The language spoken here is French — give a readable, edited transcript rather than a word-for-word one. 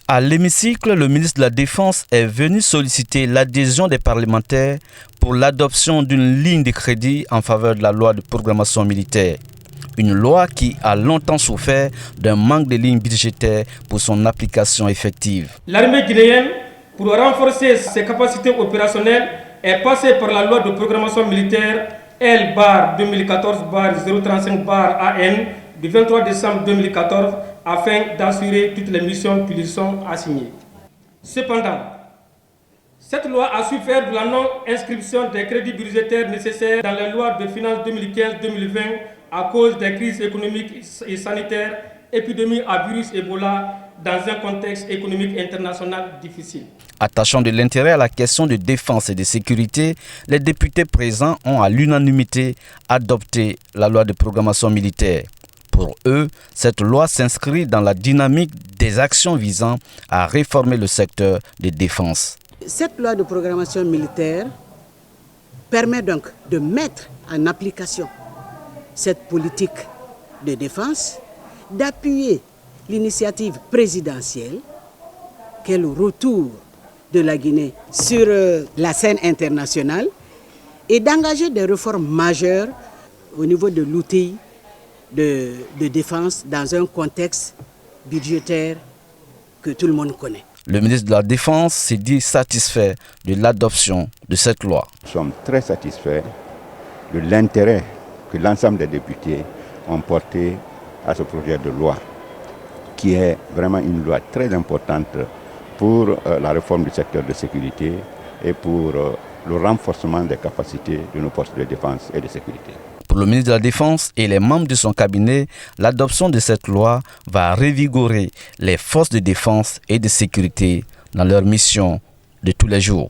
À l'hémicycle, le ministre de la Défense est venu solliciter l'adhésion des parlementaires pour l'adoption d'une ligne de crédit en faveur de la loi de programmation militaire. Une loi qui a longtemps souffert d'un manque de lignes budgétaires pour son application effective. L'armée guinéenne, pour renforcer ses capacités opérationnelles, est passée par la loi de programmation militaire L-2014-035-AN du 23 décembre 2014 afin d'assurer toutes les missions qui lui sont assignées. Cependant, cette loi a su faire de la non-inscription des crédits budgétaires nécessaires dans les lois de finances 2015-2020 à cause des crises économiques et sanitaires, épidémies à virus Ebola, dans un contexte économique international difficile. Attachant de l'intérêt à la question de défense et de sécurité, les députés présents ont à l'unanimité adopté la loi de programmation militaire. Pour eux, cette loi s'inscrit dans la dynamique des actions visant à réformer le secteur de défense. Cette loi de programmation militaire permet donc de mettre en application cette politique de défense, d'appuyer l'initiative présidentielle, qui est le retour de la Guinée sur la scène internationale, et d'engager des réformes majeures au niveau de l'outil de défense dans un contexte budgétaire que tout le monde connaît. Le ministre de la Défense s'est dit satisfait de l'adoption de cette loi. Nous sommes très satisfaits de l'intérêt que l'ensemble des députés ont porté à ce projet de loi, qui est vraiment une loi très importante pour la réforme du secteur de sécurité et pour le renforcement des capacités de nos forces de défense et de sécurité. Pour le ministre de la Défense et les membres de son cabinet, l'adoption de cette loi va revigorer les forces de défense et de sécurité dans leur mission de tous les jours.